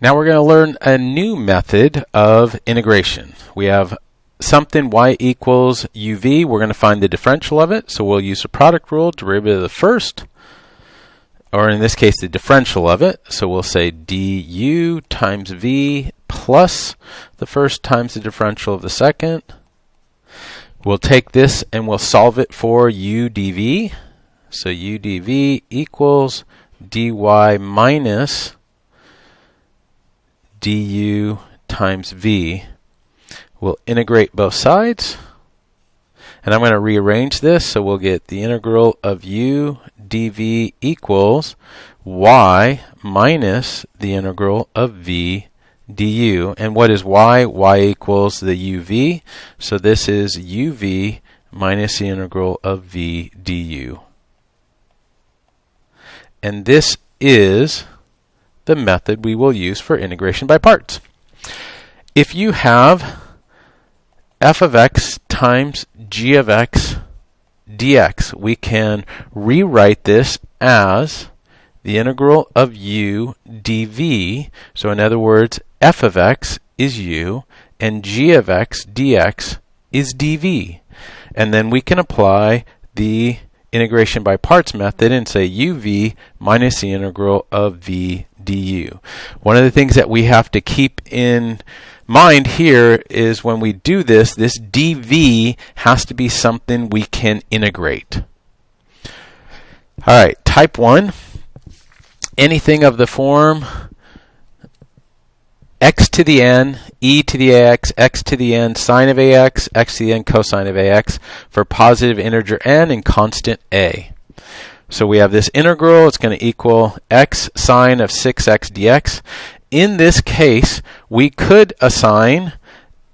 Now we're going to learn a new method of integration. We have something y equals uv. We're going to find the differential of it. So we'll use the product rule, derivative of the first, or in this case the differential of it. So we'll say du times v plus the first times the differential of the second. We'll take this and we'll solve it for u dv. So u dv equals dy minus du times v. We'll integrate both sides, and I'm going to rearrange this, so we'll get the integral of u dv equals y minus the integral of v du. And what is y? Y equals the uv, so this is uv minus the integral of v du. And this is the method we will use for integration by parts. If you have f of x times g of x dx, we can rewrite this as the integral of u dv. So in other words, f of x is u and g of x dx is dv. And then we can apply the integration by parts method and say uv minus the integral of v du. One of the things that we have to keep in mind here is when we do this, this dv has to be something we can integrate. Alright, type 1, anything of the form x to the n, e to the ax, x to the n, sine of ax, x to the n, cosine of ax for positive integer n and constant a. So we have this integral, it's going to equal x sine of 6x dx. In this case, we could assign,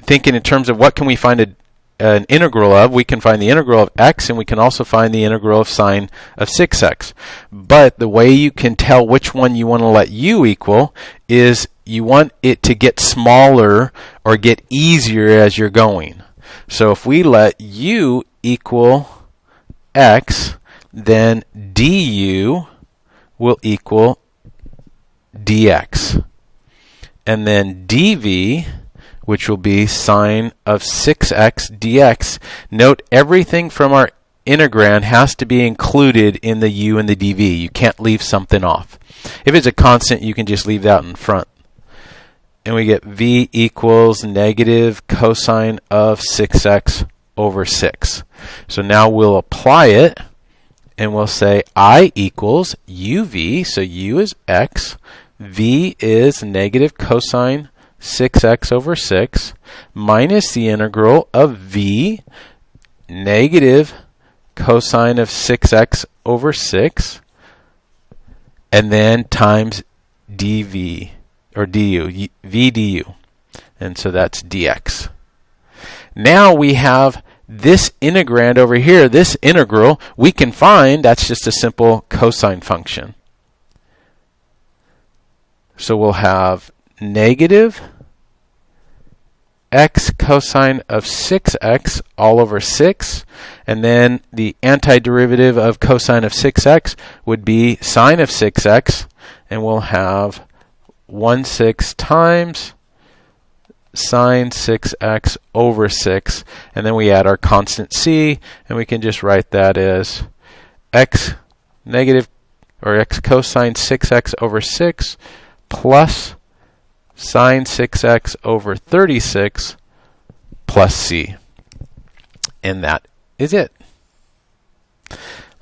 thinking in terms of what can we find an integral of, we can find the integral of x and we can also find the integral of sine of 6x. But the way you can tell which one you want to let u equal is you want it to get smaller or get easier as you're going. So if we let u equal x, then du will equal dx. And then dv, which will be sine of 6x dx. Note everything from our integrand has to be included in the u and the dv. You can't leave something off. If it's a constant, you can just leave that in front. And we get v equals negative cosine of 6x over 6. So now we'll apply it, and we'll say I equals uv, so u is x, v is negative cosine 6x over 6, minus the integral of v, negative cosine of 6x over 6, and then times dv, or du, v du. And so that's dx. Now we have this integrand over here, this integral, we can find, that's just a simple cosine function. So we'll have negative x cosine of 6x all over 6, and then the antiderivative of cosine of 6x would be sine of 6x, and we'll have 1/6 times sine 6x over 6, and then we add our constant c, and we can just write that as x negative, or x cosine 6x over 6 plus sine 6x over 36 plus c. And that is it.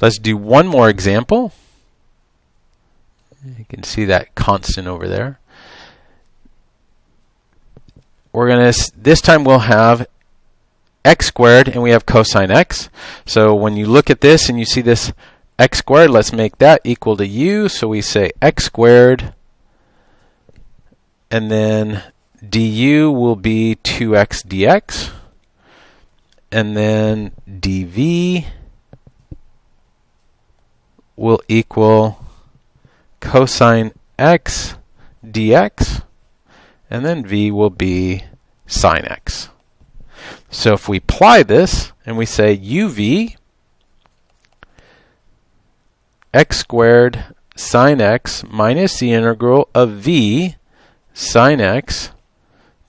Let's do one more example. You can see that constant over there. We're going to, this time we'll have x squared and we have cosine x. So when you look at this and you see this x squared, let's make that equal to u. So we say x squared, and then du will be 2x dx, and then dv will equal cosine x dx, and then v will be sine x. So if we apply this and we say uv x squared sine x minus the integral of v sine x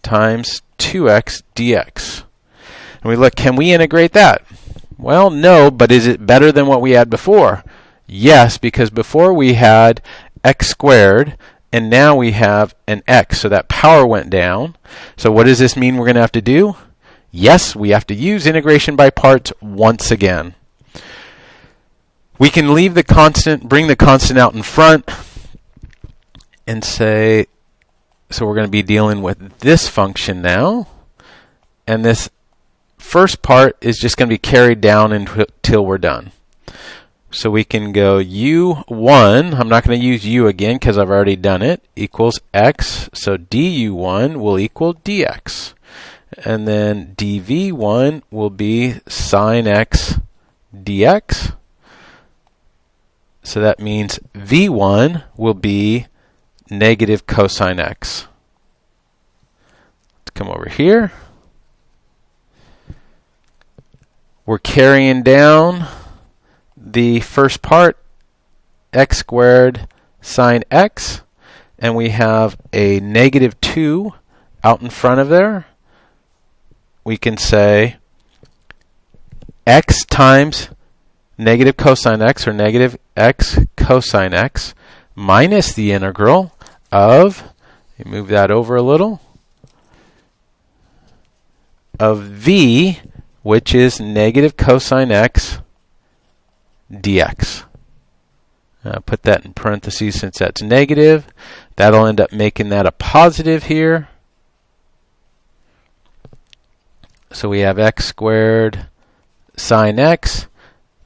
times 2x dx. And we look, can we integrate that? Well, no, but is it better than what we had before? Yes, because before we had x squared, and now we have an x, so that power went down. So what does this mean we're going to have to do? Yes, we have to use integration by parts once again. We can leave the constant, bring the constant out in front, and say, so we're going to be dealing with this function now, and this first part is just going to be carried down until we're done. So we can go u1, I'm not going to use u again because I've already done it, equals x, so du1 will equal dx. And then dv1 will be sine x dx. So that means v1 will be negative cosine x. Let's come over here. We're carrying down the first part, x squared sine x, and we have a negative 2 out in front of there. We can say x times negative cosine x, or negative x cosine x, minus the integral of, let me move that over a little, of v, which is negative cosine x dx. Put that in parentheses since that's negative. That'll end up making that a positive here. So we have x squared sine x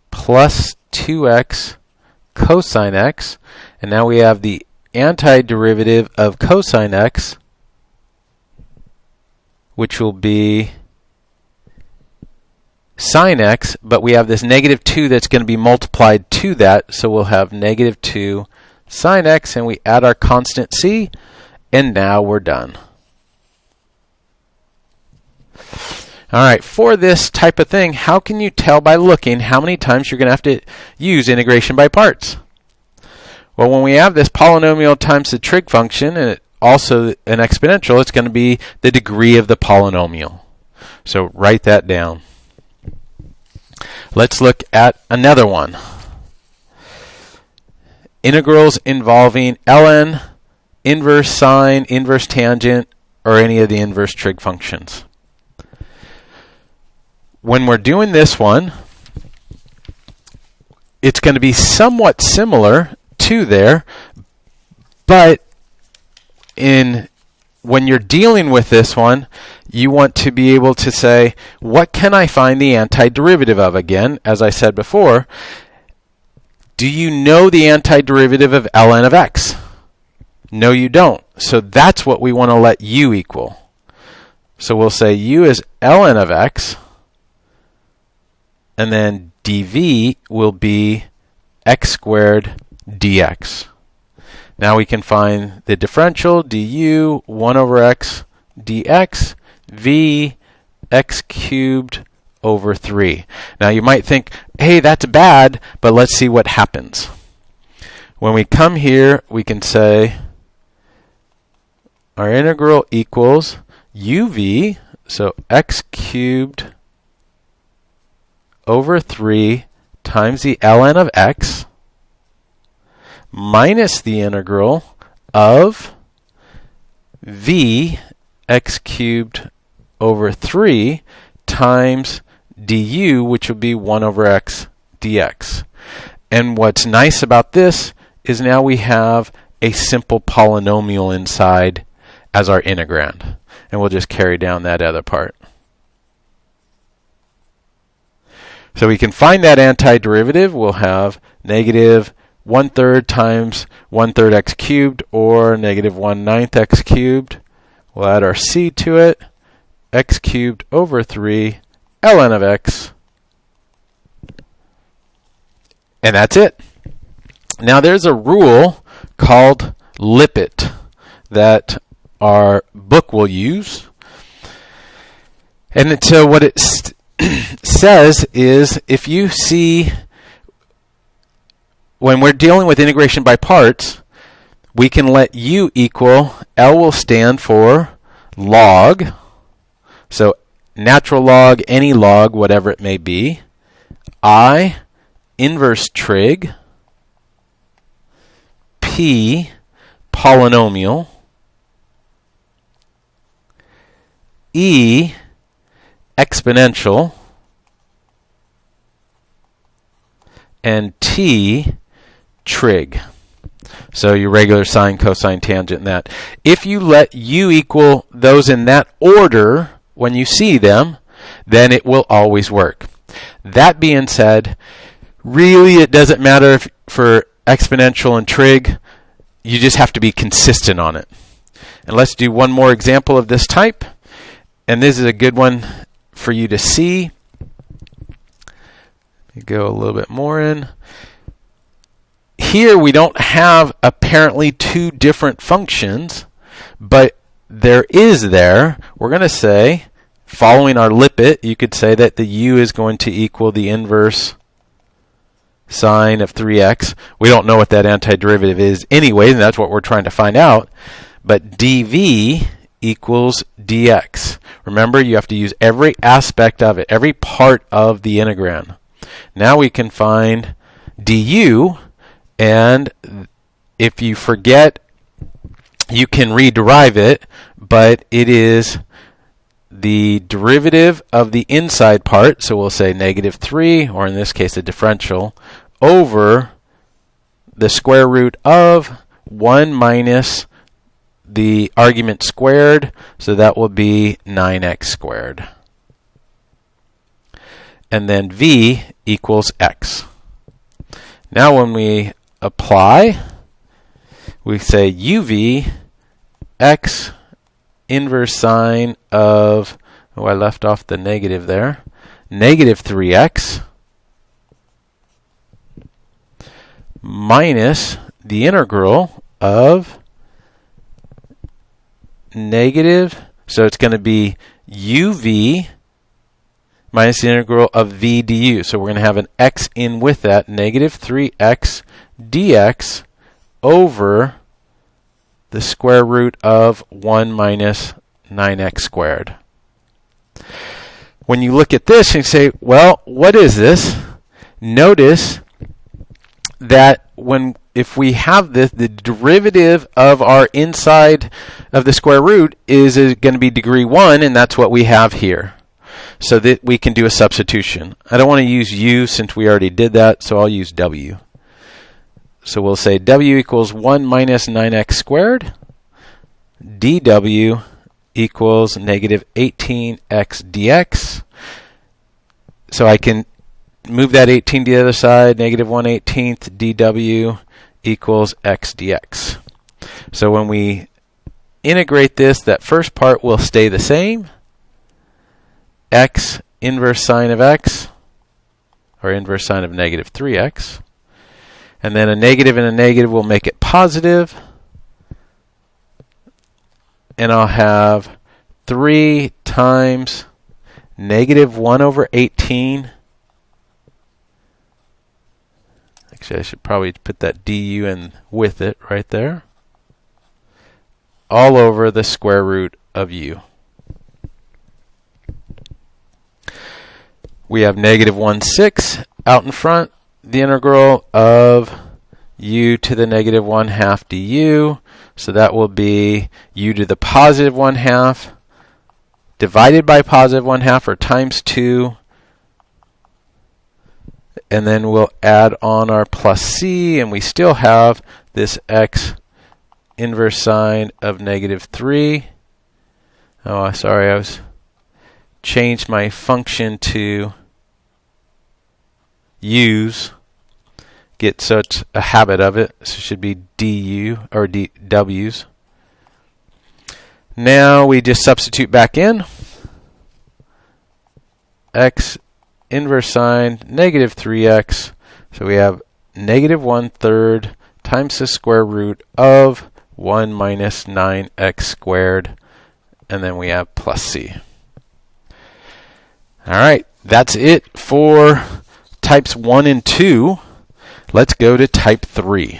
plus 2x cosine x. And now we have the antiderivative of cosine x, which will be sine x, but we have this negative 2 that's going to be multiplied to that, so we'll have negative 2 sine x, and we add our constant c, and now we're done. Alright, for this type of thing, how can you tell by looking how many times you're going to have to use integration by parts? Well, when we have this polynomial times the trig function, and also an exponential, it's going to be the degree of the polynomial. So write that down. Let's look at another one. Integrals involving ln, inverse sine, inverse tangent, or any of the inverse trig functions. When we're doing this one, it's going to be somewhat similar to there, but when you're dealing with this one, you want to be able to say, what can I find the antiderivative of? Again, as I said before, do you know the antiderivative of ln of x? No, you don't. So that's what we want to let u equal. So we'll say u is ln of x, and then dv will be x squared dx. Now we can find the differential, du 1 over x dx, v x cubed over 3. Now you might think, hey, that's bad, but let's see what happens. When we come here, we can say our integral equals uv, so x cubed over 3 times the ln of x, minus the integral of v x cubed over 3 times du, which would be 1 over x dx. And what's nice about this is now we have a simple polynomial inside as our integrand. And we'll just carry down that other part. So we can find that antiderivative. We'll have negative 1/3 times 1/3 x cubed, or negative 1/9 x cubed. We'll add our c to it, x cubed over 3 ln of x. And that's it. Now there's a rule called Lipit that our book will use. And so what it says is, if you see, when we're dealing with integration by parts, we can let u equal L will stand for log. So natural log, any log, whatever it may be. I, inverse trig. P, polynomial. E, exponential. And T, trig. So your regular sine, cosine, tangent, and that. If you let U equal those in that order when you see them, then it will always work. That being said, really it doesn't matter if for exponential and trig. You just have to be consistent on it. And let's do one more example of this type. And this is a good one for you to see. Let me go a little bit more in. Here we don't have apparently two different functions, but there is there. We're going to say, following our limit, you could say that the u is going to equal the inverse sine of 3x. We don't know what that antiderivative is anyway, and that's what we're trying to find out. But dv equals dx. Remember, you have to use every aspect of it, every part of the integral. Now we can find du, and if you forget, you can rederive it, but it is the derivative of the inside part, so we'll say negative 3, or in this case the differential, over the square root of 1 minus the argument squared, so that will be 9x squared. And then v equals x. Now when we apply, we say uv x inverse sine of, oh, I left off the negative there, negative 3x minus the integral of negative, so it's going to be uv minus the integral of v du. So we're going to have an x in with that, negative 3x dx over the square root of 1 minus 9x squared. When you look at this, you say, well, what is this? Notice that if we have this, the derivative of our inside of the square root is going to be degree 1, and that's what we have here. So that we can do a substitution. I don't want to use u since we already did that, so I'll use w. So we'll say w equals 1 minus 9x squared. dw equals negative 18x dx. So I can move that 18 to the other side, negative 1/18 dw equals x dx. So when we integrate this, that first part will stay the same. X inverse sine of x, or inverse sine of negative 3x. And then a negative and a negative will make it positive. And I'll have 3 times negative 1 over 18. Actually, I should probably put that du in with it right there. All over the square root of u. We have negative 1/6 out in front, the integral of u to the negative 1/2 du. So that will be u to the positive 1/2 divided by positive 1/2, or times 2. And then we'll add on our plus c, and we still have this x inverse sine of negative 3. Oh, sorry, I was changed my function to use. Get such a habit of it, so it should be du or w's. Now we just substitute back in x inverse sine negative 3x, so we have negative 1/3 times the square root of 1 minus 9x squared, and then we have plus c. Alright, that's it for types 1 and 2. Let's go to type 3.